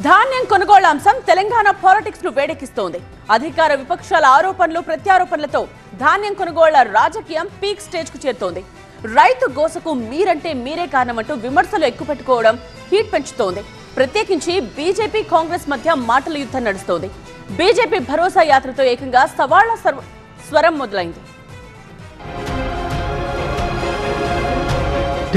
ధాన్యం కొనుగోళ్ల అంశం తెలంగాణ పాలిటిక్స్ ను వేడెక్కిస్తోంది. అధికార విపక్షాల ఆరోపణలు ప్రత్యారోపణలతో ధాన్యం కొనుగోళ్ల రాజకీయం పీక్ స్టేజ్ కు చేరుతోంది. రైతు గోసకు మీరంటే మీరే కారణమంటూ విమర్శలు ఎక్కుపెట్టుకోవడం హీట్ పెంచుతోంది. ప్రత్యేకించి బీజేపీ కాంగ్రెస్ మధ్య మాటల యుద్ధం నడుస్తోంది. బీజేపీ భరోసా యాత్రతో ఏకంగా సవాళ్ల స్వరం మొదలైంది.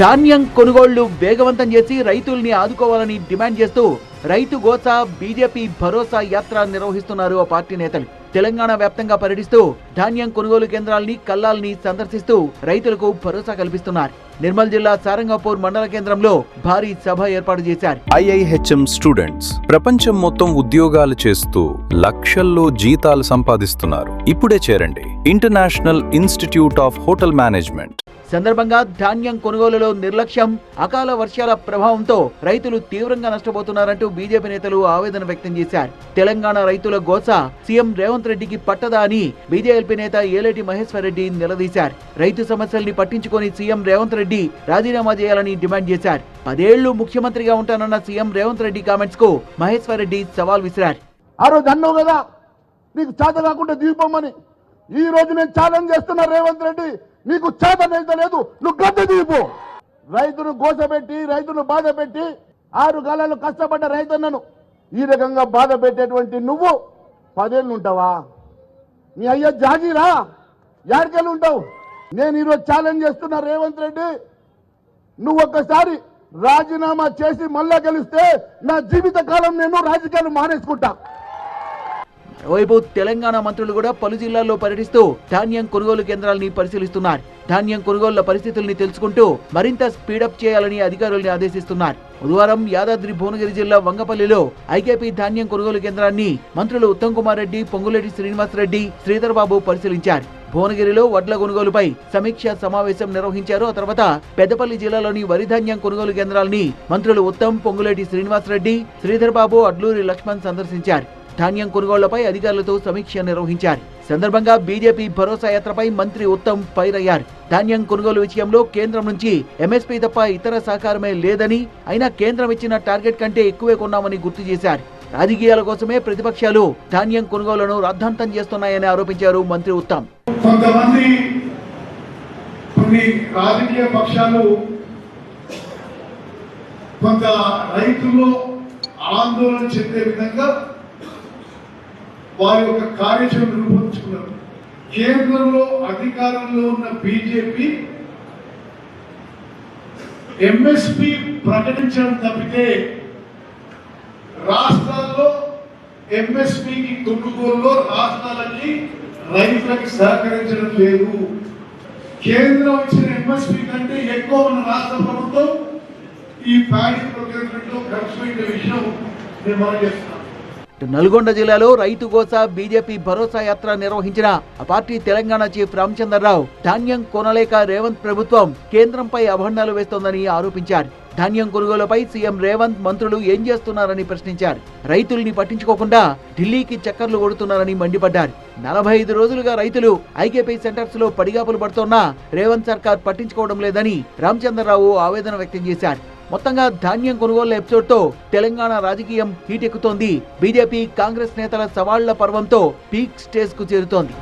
ధాన్యం కొనుగోళ్లు వేగవంతం చేసి రైతుల్ని ఆదుకోవాలని డిమాండ్ చేస్తూ రైతు గోస బీజేపీ భరోసా యాత్ర నిర్వహిస్తున్నారు ఆ పార్టీ నేతలు. తెలంగాణ వ్యాప్తంగా పర్యటిస్తూ ధాన్యం కొనుగోలు కేంద్రాల్ని కల్లాల్ని సందర్శిస్తూ రైతులకు భరోసా కల్పిస్తున్నారు. నిర్మల్ జిల్లా సారంగపూర్ మండల కేంద్రంలో భారీ సభ ఏర్పాటు చేశారు. IIHM స్టూడెంట్స్ ప్రపంచం మొత్తం ఉద్యోగాలు చేస్తూ లక్షల్లో జీతాలు సంపాదిస్తున్నారు. ఇప్పుడే చేరండి international institute of hotel management. సందర్భంగా ధాన్యం కొనుగోలులో నిర్లక్ష్యం, అకాల వర్షాల ప్రభావంతో రైతులు తీవ్రంగా నష్టపోతున్నారంటూ బీజేపీ నేతలు ఆవేదన వ్యక్తం చేశారు. తెలంగాణ రైతుల గోస సీఎం రేవంత్ రెడ్డికి పట్టదా అని బీజేపీ నేత ఏలేటి మహేశ్వర్ రెడ్డి నిలదీశారు. రైతు సమస్యల్ని పట్టించుకొని సీఎం రేవంత్ రెడ్డి రాజీనామా చేయాలని డిమాండ్ చేశారు. 10 ఏళ్లు ముఖ్యమంత్రిగా ఉంటానన్న సీఎం రేవంత్ రెడ్డి కామెంట్స్ కు మహేశ్వర్ రెడ్డి సవాల్ విసిరారు. ఆ రోజు అన్నావు కదా నీకు చేత కాకుండా దిగిపోమని. ఈ రోజు నేను ఛాలెంజ్ చేస్తున్నా రేవంత్ రెడ్డి, నీకు చేత లేదు, నువ్వు గద్దె దిగిపో. రైతును గోసపెట్టి రైతును బాధ పెట్టి 6 కాలాలు కష్టపడ్డ రైతన్నను ఈ రకంగా బాధ పెట్టేటువంటి నువ్వు 10 ఏళ్ళు ఉంటావా? నీ అయ్యా జాగీరా, యాడికెళ్ళి ఉంటావు? నేను ఈరోజు ఛాలెంజ్ చేస్తున్నా రేవంత్ రెడ్డి, నువ్వు ఒక్కసారి రాజీనామా చేసి మళ్ళా గెలిస్తే నా జీవిత కాలం నేను రాజకీయాలు మానేసుకుంటా. మరోవైపు తెలంగాణ మంత్రులు కూడా పలు జిల్లాల్లో పర్యటిస్తూ ధాన్యం కొనుగోలు కేంద్రాలని పరిశీలిస్తున్నారు. ధాన్యం కొనుగోళ్ల పరిస్థితుల్ని తెలుసుకుంటూ మరింత స్పీడప్ చేయాలని అధికారుల్ని ఆదేశిస్తున్నారు. బుధవారం యాదాద్రి భువనగిరి జిల్లా వంగపల్లిలో ఐకేపీ ధాన్యం కొనుగోలు కేంద్రాన్ని మంత్రులు ఉత్తమ్ కుమార్ రెడ్డి, పొంగులేటి శ్రీనివాస్ రెడ్డి, శ్రీధర్ బాబు పరిశీలించారు. భువనగిరిలో వడ్ల కొనుగోలుపై సమీక్ష సమావేశం నిర్వహించారు. ఆ తర్వాత పెద్దపల్లి జిల్లాలోని వరి ధాన్యం కొనుగోలు కేంద్రాలని మంత్రులు ఉత్తమ్, పొంగులేటి శ్రీనివాస్ రెడ్డి, శ్రీధర్ బాబు, అడ్లూరి లక్ష్మణ్ సందర్శించారు. ధాన్యం కొనుగోళ్లపై అధికారులతో సమీక్ష నిర్వహించారు. సందర్భంగా బీజేపీ భరోసా యాత్రపై మంత్రి ఉత్తమ్ ఫైర్ అయ్యారు. ధాన్యం కొనుగోలు విషయంలో కేంద్రం నుంచి ఎంఎస్పీ తప్ప ఇతర సహకారమే లేదని, అయినా కేంద్రం ఇచ్చిన టార్గెట్ కంటే ఎక్కువే కొన్నామని గుర్తు చేశారు. రాజకీయాల కోసమే ప్రతిపక్షాలు ధాన్యం కొనుగోలును రాద్ధాంతం చేస్తున్నాయని ఆరోపించారు మంత్రి ఉత్తమ్. కొంతమంది కొన్ని రాజకీయ పక్షాలు కొంత రైతులు ఆందోళన చెందే విధంగా వారి యొక్క కార్యాచరణ రూపొందించుకున్నారు. కేంద్రంలో అధికారంలో ఉన్న బీజేపీ ఎంఎస్పీ ప్రకటించడం తప్పితే రాష్ట్రాల్లో ఎంఎస్పీకి కొనుగోలులో రాష్ట్రాలకి రైతులకి సహకరించడం లేదు. కేంద్రం ఇచ్చిన ఎంఎస్పీ కంటే ఎక్కువ మన రాష్ట్ర ప్రభుత్వం ఈ ప్యాడీ ప్రొక్యూర్మెంట్ లో ఖర్చు పెట్టే విషయం నేను మనం చేస్తున్నాను. నల్గొండ జిల్లాలో రైతు గోస బీజేపీ భరోసా యాత్ర నిర్వహించిన ఆ పార్టీ తెలంగాణ చీఫ్ రామచంద్రరావు ధాన్యం కొనలేక రేవంత్ ప్రభుత్వం కేంద్రంపై అభండాలు వేస్తోందని ఆరోపించారు. ధాన్యం కొనుగోలుపై సీఎం రేవంత్ మంత్రులు ఏం చేస్తున్నారని ప్రశ్నించారు. రైతుల్ని పట్టించుకోకుండా ఢిల్లీకి చక్కర్లు కొడుతున్నారని మండిపడ్డారు. 45 రోజులుగా రైతులు ఐకేపీ సెంటర్స్ లో పడిగాపులు పడుతోన్నా రేవంత్ సర్కార్ పట్టించుకోవడం లేదని రామచంద్రరావు ఆవేదన వ్యక్తం చేశారు. మొత్తంగా ధాన్యం కొనుగోళ్ల ఎపిసోడ్ తో తెలంగాణ రాజకీయం హీటెక్కుతోంది. బీజేపీ కాంగ్రెస్ నేతల సవాళ్ల పర్వంతో పీక్ స్టేజ్ కు చేరుతోంది.